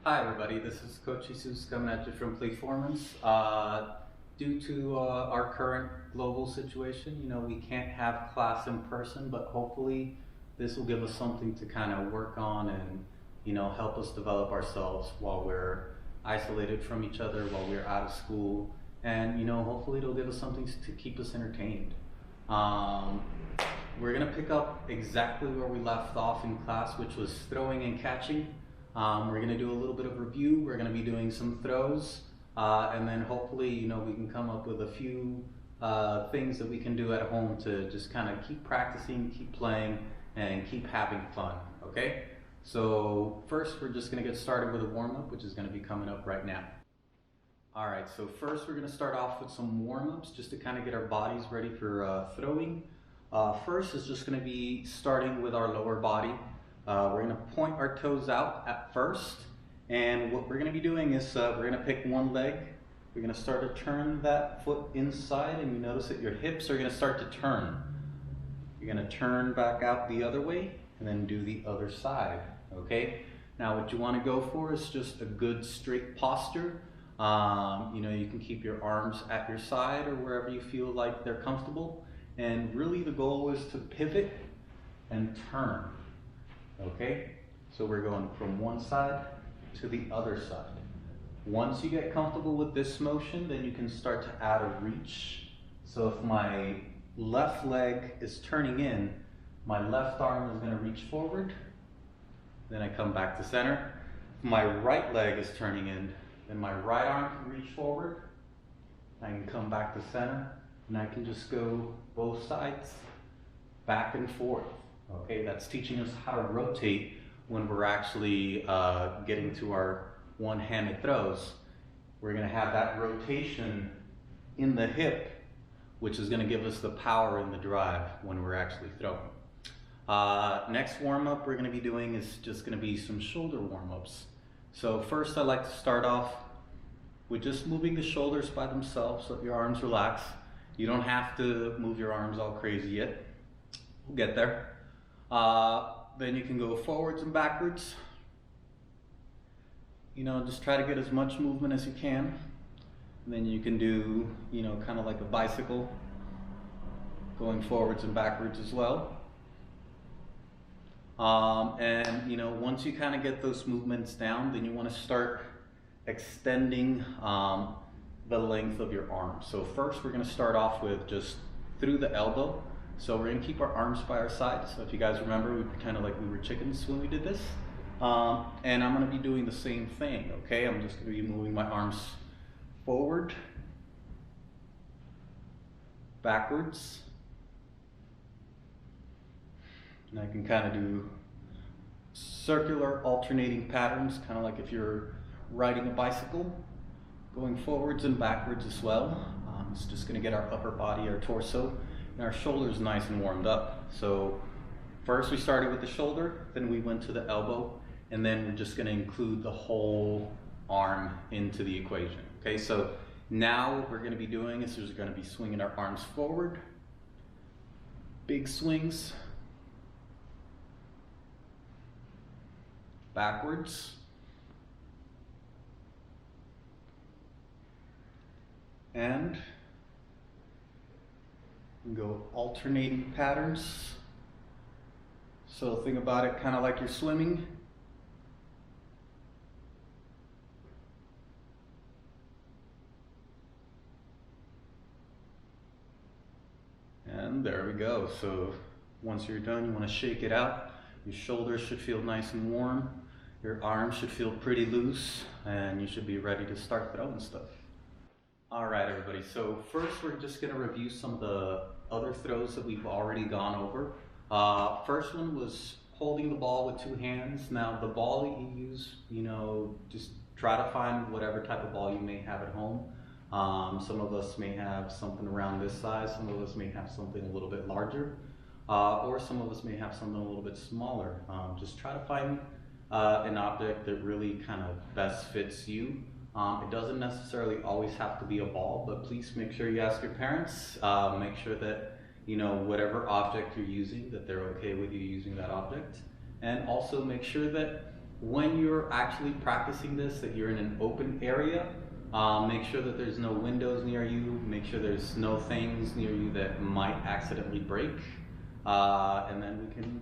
Hi everybody, this is Coach Jesus coming at you from Playformance. Due to our current global situation, we can't have class in person, but hopefully this will give us something to kind of work on and, help us develop ourselves while we're isolated from each other, while we're out of school, and, hopefully it'll give us something to keep us entertained. Um, we're gonna pick up exactly where we left off in class, which was throwing and catching. We're going to do a little bit of review. We're going to be doing some throws, and then hopefully, we can come up with a few things that we can do at home to just kind of keep practicing, keep playing, and keep having fun. Okay? So first, we're just going to get started with a warm-up, which is going to be coming up right now. All right, so first we're going to start off with some warm-ups just to kind of get our bodies ready for throwing. First is just going to be starting with our lower body. We're going to point our toes out at first, and what we're going to be doing is we're going to pick one leg. We're going to start to turn that foot inside, and you notice that your hips are going to start to turn. You're going to turn back out the other way, and then do the other side, okay? Now what you want to go for is just a good straight posture. You can keep your arms at your side or wherever you feel like they're comfortable, and really the goal is to pivot and turn. Okay, so we're going from one side to the other side. Once you get comfortable with this motion, then you can start to add a reach. So if my left leg is turning in, my left arm is going to reach forward, then I come back to center. If my right leg is turning in, then my right arm can reach forward, I can come back to center, and I can just go both sides, back and forth. Okay, that's teaching us how to rotate when we're actually getting to our one-handed throws. We're going to have that rotation in the hip, which is going to give us the power and the drive when we're actually throwing. Next warm-up we're going to be doing is just going to be some shoulder warm-ups. So first I like to start off with just moving the shoulders by themselves, let your arms relax. You don't have to move your arms all crazy yet. We'll get there. Then you can go forwards and backwards. Just try to get as much movement as you can. And then you can do, kind of like a bicycle, going forwards and backwards as well. Once you kind of get those movements down, then you want to start extending the length of your arm. So first we're going to start off with just through the elbow. So we're going to keep our arms by our sides. So if you guys remember, we pretended like we were chickens when we did this. And I'm going to be doing the same thing, okay? I'm just going to be moving my arms forward, backwards. And I can kind of do circular alternating patterns, kind of like if you're riding a bicycle, going forwards and backwards as well. It's just going to get our upper body, our torso, and our shoulders nice and warmed up. So first we started with the shoulder, then we went to the elbow, and then we're just going to include the whole arm into the equation. Okay, so now what we're going to be doing is we're going to be swinging our arms forward, big swings, backwards, and go alternating patterns. So think about it kind of like you're swimming. And there we go. So once you're done, you want to shake it out. Your shoulders should feel nice and warm. Your arms should feel pretty loose, and you should be ready to start throwing stuff. All right, everybody. So first, we're just going to review some of the other throws that we've already gone over. First one was holding the ball with two hands. Now, the ball that you use, just try to find whatever type of ball you may have at home. Some of us may have something around this size. Some of us may have something a little bit larger. Or some of us may have something a little bit smaller. Just try to find an object that really kind of best fits you. It doesn't necessarily always have to be a ball, but please make sure you ask your parents. Make sure that, whatever object you're using, that they're okay with you using that object. And also make sure that when you're actually practicing this, that you're in an open area. Make sure that there's no windows near you. Make sure there's no things near you that might accidentally break. And then we can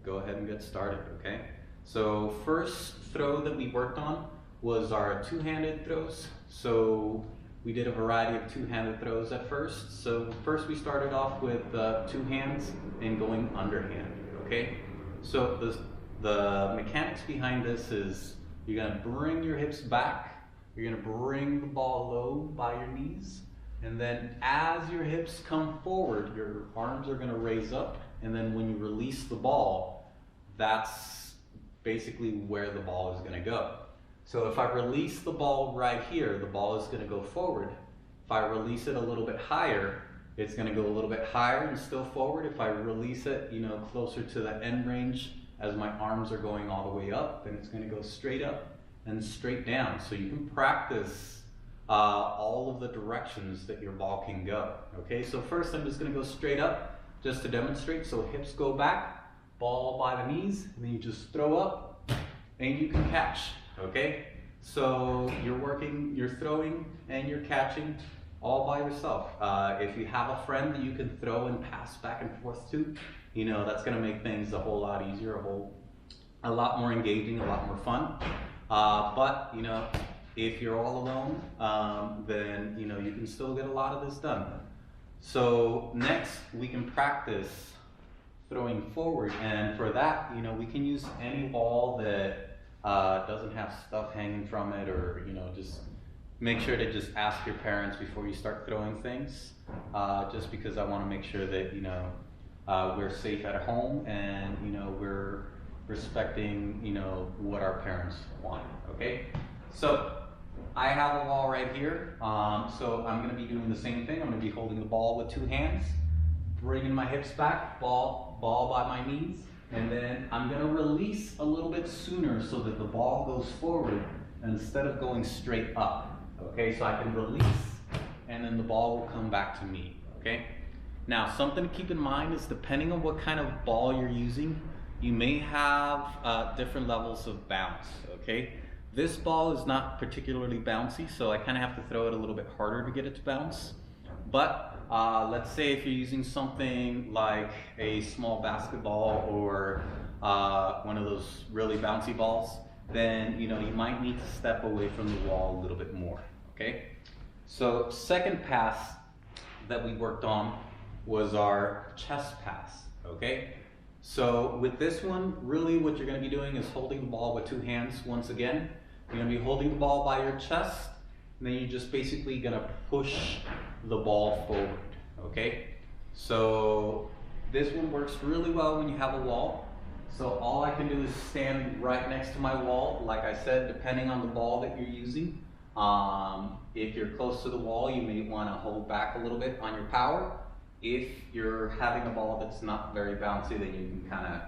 go ahead and get started, okay? So first throw that we worked on was our two-handed throws. So we did a variety of two-handed throws at first. So first we started off with two hands and going underhand, okay? So the mechanics behind this is you're gonna bring your hips back, you're gonna bring the ball low by your knees, and then as your hips come forward, your arms are gonna raise up, and then when you release the ball, that's basically where the ball is gonna go. So if I release the ball right here, the ball is gonna go forward. If I release it a little bit higher, it's gonna go a little bit higher and still forward. If I release it, closer to the end range, as my arms are going all the way up, then it's gonna go straight up and straight down. So you can practice all of the directions that your ball can go, okay? So first I'm just gonna go straight up just to demonstrate. So hips go back, ball by the knees, and then you just throw up and you can catch, okay? So you're throwing and you're catching all by yourself. If you have a friend that you can throw and pass back and forth to, that's gonna make things a whole lot easier, a lot more engaging, a lot more fun. But if you're all alone, then you can still get a lot of this done. So next we can practice throwing forward, and for that, we can use any ball that doesn't have stuff hanging from it, or just make sure to just ask your parents before you start throwing things, just because I want to make sure that we're safe at home, and we're respecting what our parents want. Okay, so I have a ball right here, so I'm going to be doing the same thing. I'm going to be holding the ball with two hands, bringing my hips back, ball by my knees, and then I'm going to release a little bit sooner so that the ball goes forward instead of going straight up. Okay, so I can release and then the ball will come back to me. Okay, now something to keep in mind is depending on what kind of ball you're using, you may have different levels of bounce. Okay, this ball is not particularly bouncy, so I kind of have to throw it a little bit harder to get it to bounce. But let's say if you're using something like a small basketball or one of those really bouncy balls, then you might need to step away from the wall a little bit more. Okay, so second pass that we worked on was our chest pass. Okay, so with this one, really what you're going to be doing is holding the ball with two hands. Once again, you're going to be holding the ball by your chest, and then you're just basically going to push the ball forward. Okay, so this one works really well when you have a wall. So all I can do is stand right next to my wall. Like I said, depending on the ball that you're using, if you're close to the wall, you may want to hold back a little bit on your power. If you're having a ball that's not very bouncy, then you can kind of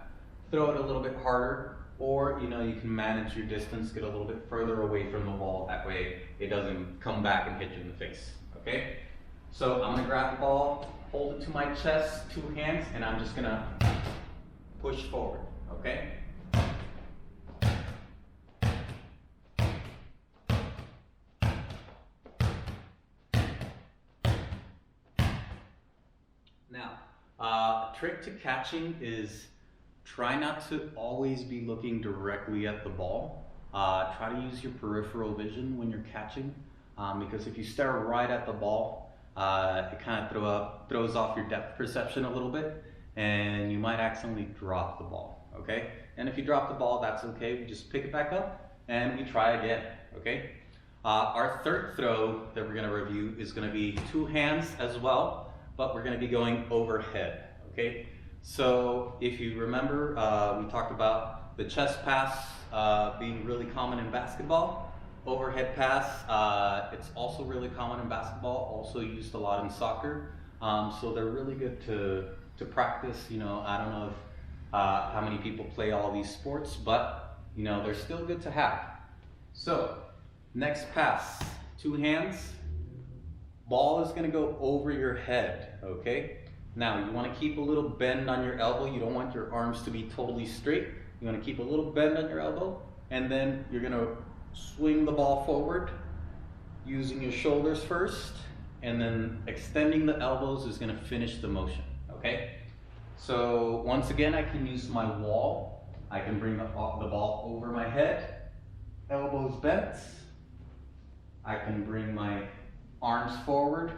throw it a little bit harder, or you can manage your distance, get a little bit further away from the wall. That way it doesn't come back and hit you in the face. Okay, so I'm gonna grab the ball, hold it to my chest, two hands, and I'm just gonna push forward. Okay, now a trick to catching is try not to always be looking directly at the ball. Try to use your peripheral vision when you're catching, because if you stare right at the ball, it kind of throws off your depth perception a little bit, and you might accidentally drop the ball. Okay, and if you drop the ball, that's okay. We just pick it back up and we try again. Okay, our third throw that we're going to review is going to be two hands as well, but we're going to be going overhead. Okay, so if you remember, we talked about the chest pass being really common in basketball. Overhead pass, it's also really common in basketball, also used a lot in soccer. So they're really good to practice. I don't know if how many people play all these sports, but they're still good to have. So next pass, two hands, ball is going to go over your head. Okay, now you want to keep a little bend on your elbow. You don't want your arms to be totally straight. You want to keep a little bend on your elbow, and then you're gonna swing the ball forward using your shoulders first, and then extending the elbows is gonna finish the motion, okay? So once again, I can use my wall. I can bring the ball over my head, elbows bent. I can bring my arms forward,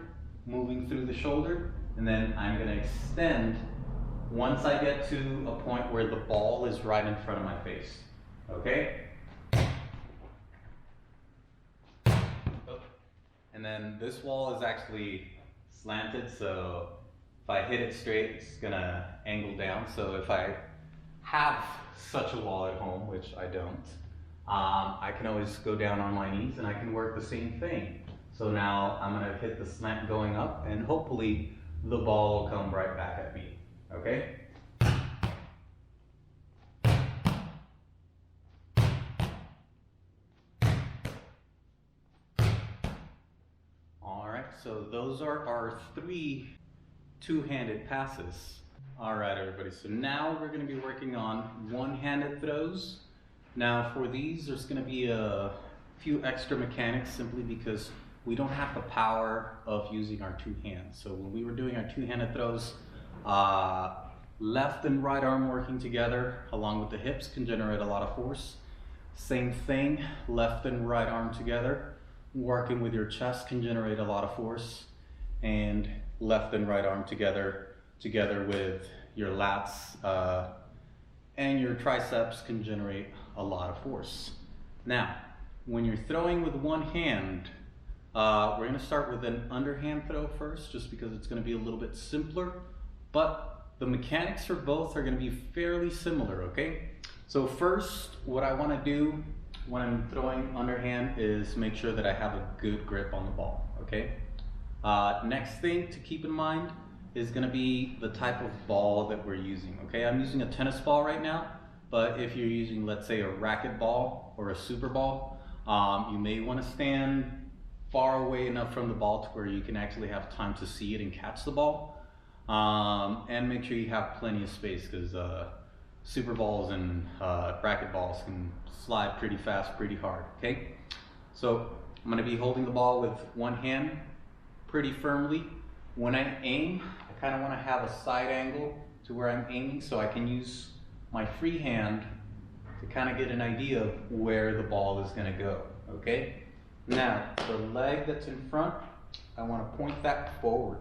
moving through the shoulder, and then I'm gonna extend once I get to a point where the ball is right in front of my face, okay? And then this wall is actually slanted, so if I hit it straight, it's gonna angle down. So if I have such a wall at home, which I don't, I can always go down on my knees and I can work the same thing. So now I'm gonna hit the slant going up, and hopefully the ball will come right back at me, okay? All right, so those are our 3 two-handed passes. All right, everybody, so now we're gonna be working on one-handed throws. Now for these, there's gonna be a few extra mechanics simply because we don't have the power of using our 2 hands. So when we were doing our two-handed throws, left and right arm working together along with the hips can generate a lot of force. Same thing, left and right arm together, working with your chest can generate a lot of force. And left and right arm together with your lats and your triceps can generate a lot of force. Now, when you're throwing with one hand, we're gonna start with an underhand throw first, just because it's gonna be a little bit simpler, but the mechanics for both are gonna be fairly similar, okay? So first, what I wanna do when I'm throwing underhand is make sure that I have a good grip on the ball, okay? Next thing to keep in mind is gonna be the type of ball that we're using, okay? I'm using a tennis ball right now, but if you're using, let's say, a racket ball or a super ball, you may wanna stand far away enough from the ball to where you can actually have time to see it and catch the ball. And make sure you have plenty of space, because super balls and racket balls can slide pretty fast, pretty hard, okay? So I'm gonna be holding the ball with one hand pretty firmly. When I aim, I kind of want to have a side angle to where I'm aiming, so I can use my free hand to kind of get an idea of where the ball is going to go, okay? Now, the leg that's in front, I want to point that forward.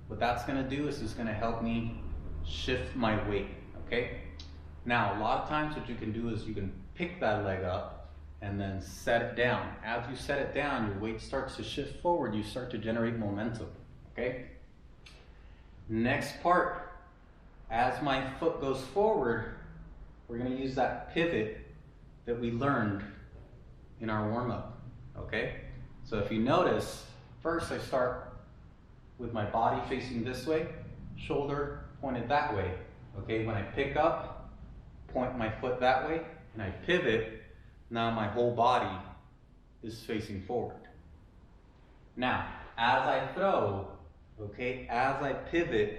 What that's going to do is it's going to help me shift my weight, okay? Now, a lot of times what you can do is you can pick that leg up and then set it down. As you set it down, your weight starts to shift forward, you start to generate momentum, okay? Next part, as my foot goes forward, we're gonna use that pivot that we learned in our warm-up, okay? So if you notice, first I start with my body facing this way, shoulder pointed that way, okay? When I pick up, point my foot that way, and I pivot, now my whole body is facing forward. Now, as I throw, okay, as I pivot,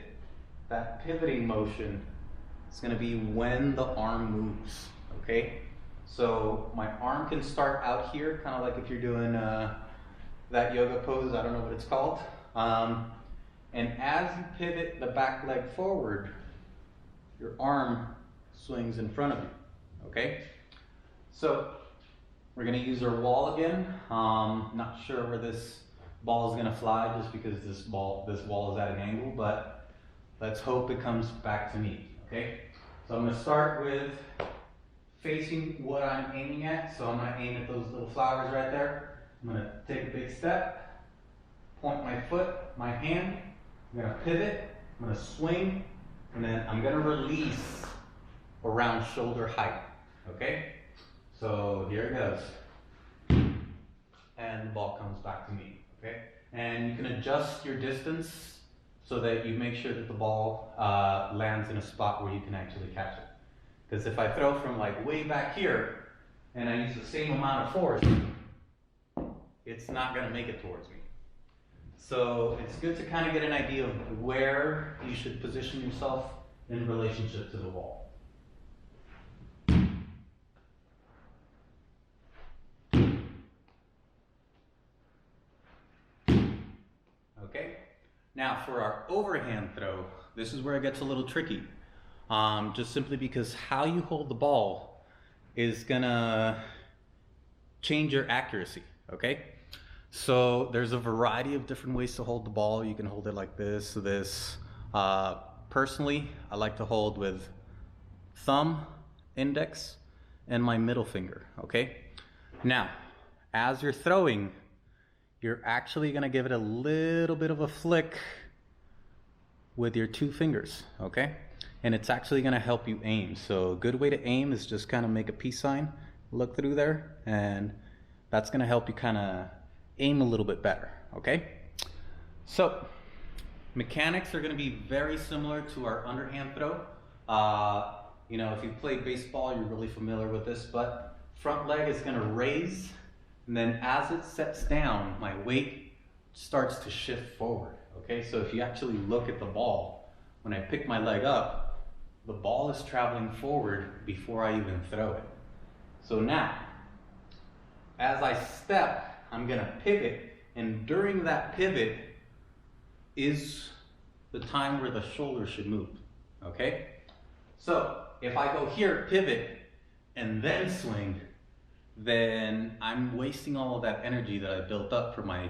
that pivoting motion is gonna be when the arm moves, okay? So my arm can start out here, kind of like if you're doing that yoga pose, I don't know what it's called. And as you pivot the back leg forward, your arm swings in front of you, okay? So we're gonna use our wall again. Not sure where this ball is gonna fly just because this wall is at an angle, but let's hope it comes back to me, okay? So I'm gonna start with facing what I'm aiming at. So I'm gonna aim at those little flowers right there. I'm gonna take a big step, point my foot, my hand, I'm gonna pivot, I'm gonna swing, and then I'm gonna release around shoulder height, okay? So here it goes. And the ball comes back to me, okay? And you can adjust your distance so that you make sure that the ball lands in a spot where you can actually catch it. Because if I throw from like way back here and I use the same amount of force, it's not gonna make it towards me. So it's good to kind of get an idea of where you should position yourself in relationship to the wall. Now for our overhand throw, this is where it gets a little tricky. Just simply because how you hold the ball is gonna change your accuracy, okay? So there's a variety of different ways to hold the ball. You can hold it like this, this. Personally, I like to hold with thumb, index, and my middle finger, okay? Now, as you're throwing, you're actually gonna give it a little bit of a flick with your two fingers, okay? And it's actually gonna help you aim. So a good way to aim is just kind of make a peace sign, look through there, and that's gonna help you kind of aim a little bit better, okay? So, mechanics are gonna be very similar to our underhand throw. You know, if you played baseball, you're really familiar with this, but front leg is gonna raise, and then as it sets down, my weight starts to shift forward, okay? So if you actually look at the ball, when I pick my leg up, the ball is traveling forward before I even throw it. So now, as I step, I'm gonna pivot, and during that pivot is the time where the shoulder should move, okay? So if I go here, pivot, and then swing, then I'm wasting all of that energy that I built up for my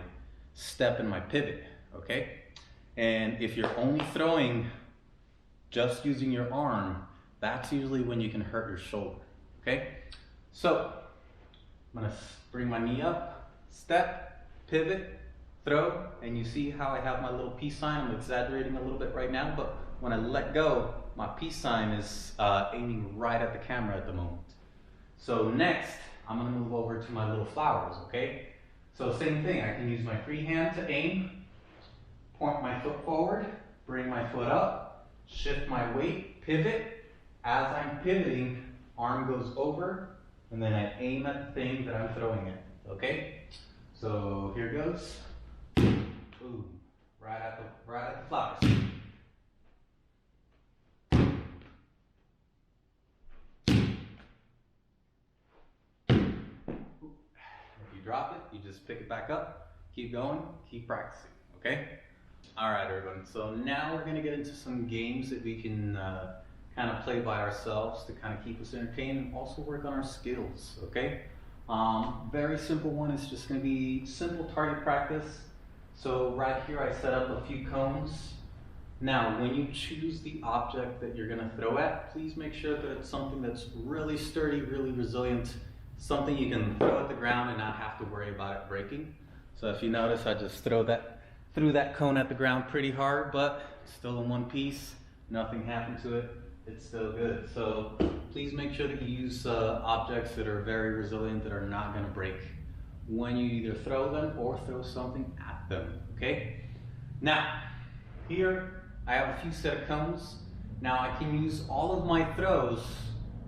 step and my pivot, okay? And if you're only throwing just using your arm, that's usually when you can hurt your shoulder, okay? So I'm gonna bring my knee up, step, pivot, throw, and you see how I have my little peace sign. I'm exaggerating a little bit right now, but when I let go, my peace sign is aiming right at the camera at the moment. So next, I'm gonna move over to my little flowers, okay? So same thing, I can use my free hand to aim, point my foot forward, bring my foot up, shift my weight, pivot. As I'm pivoting, arm goes over, and then I aim at the thing that I'm throwing at, okay? So here goes. Boom, right at the flowers. If you drop it, you just pick it back up, keep going, keep practicing, okay? All right, everyone, so now we're gonna get into some games that we can kind of play by ourselves to kind of keep us entertained and also work on our skills, okay? Very simple one is just gonna be simple target practice. So right here I set up a few cones. Now, when you choose the object that you're gonna throw at, please make sure that it's something that's really sturdy, really resilient, something you can throw at the ground and not have to worry about it breaking. So if you notice, I just threw that cone at the ground pretty hard, but it's still in one piece, nothing happened to it, it's still good. So please make sure that you use objects that are very resilient, that are not gonna break when you either throw them or throw something at them, okay? Now, here I have a few set of cones. Now I can use all of my throws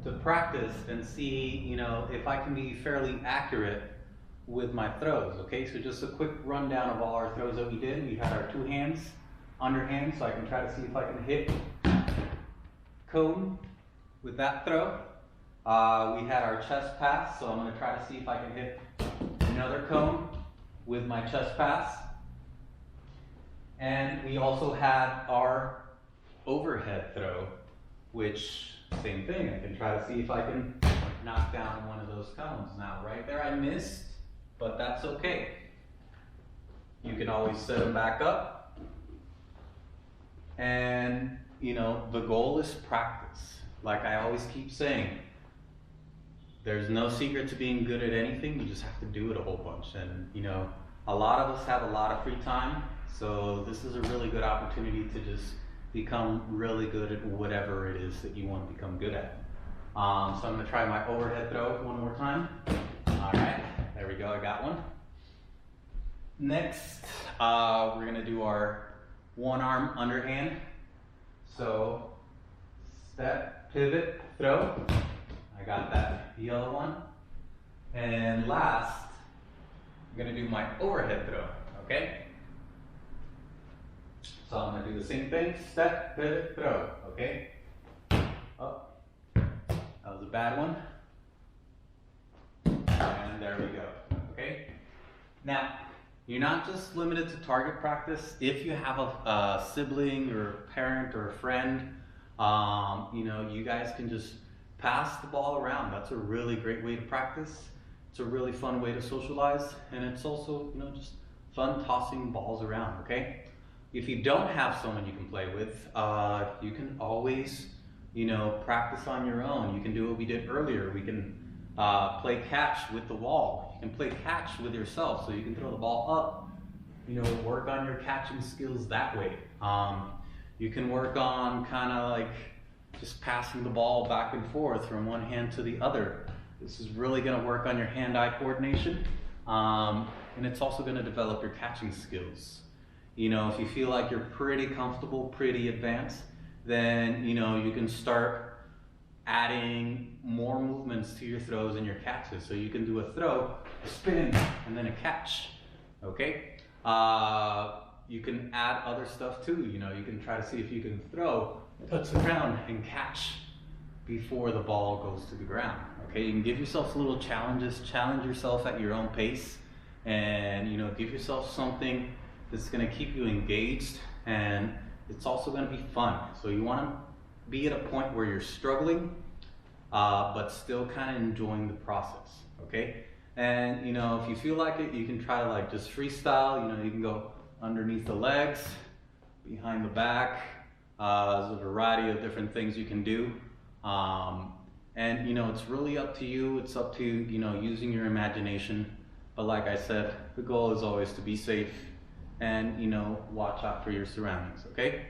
to practice and see, you know, if I can be fairly accurate with my throws, okay? So just a quick rundown of all our throws that we did. We had our two hands, underhand, so I can try to see if I can hit cone with that throw. We had our chest pass, so I'm gonna try to see if I can hit another cone with my chest pass. And we also had our overhead throw, which, same thing, I can try to see if I can knock down one of those cones. Now, right there I missed, but that's okay. You can always set them back up. And, you know, the goal is practice. Like I always keep saying, there's no secret to being good at anything, you just have to do it a whole bunch. And, you know, a lot of us have a lot of free time, so this is a really good opportunity to just become really good at whatever it is that you want to become good at. So I'm gonna try my overhead throw one more time. All right, there we go, I got one. Next, we're gonna do our one arm underhand. So, step, pivot, throw. I got that yellow one. And last, I'm gonna do my overhead throw, okay? So I'm gonna do the same thing, step, pivot, throw, okay? Oh, that was a bad one. And there we go, okay? Now, You're not just limited to target practice. If you have a sibling or a parent or a friend, you know, you guys can just pass the ball around. That's a really great way to practice. It's a really fun way to socialize, and it's also, you know, just fun tossing balls around, okay? If you don't have someone you can play with, you can always, you know, practice on your own. You can do what we did earlier. We can play catch with the wall. You can play catch with yourself, so you can throw the ball up, you know, work on your catching skills that way. You can work on kind of like just passing the ball back and forth from one hand to the other. This is really going to work on your hand-eye coordination, and it's also going to develop your catching skills. You know, if you feel like you're pretty comfortable, pretty advanced, then, you know, you can start adding more movements to your throws and your catches. So you can do a throw, a spin, and then a catch, okay? You can add other stuff too. You know, you can try to see if you can throw, touch the ground, and catch before the ball goes to the ground, okay? You can give yourself little challenges, challenge yourself at your own pace, and, you know, give yourself something that's gonna keep you engaged, and it's also gonna be fun. So you wanna be at a point where you're struggling, but still kind of enjoying the process, okay? And, you know, if you feel like it, you can try to like just freestyle. You know, you can go underneath the legs, behind the back. There's a variety of different things you can do. And, you know, it's really up to you. It's up to, you know, using your imagination. But like I said, the goal is always to be safe and, you know, watch out for your surroundings, okay?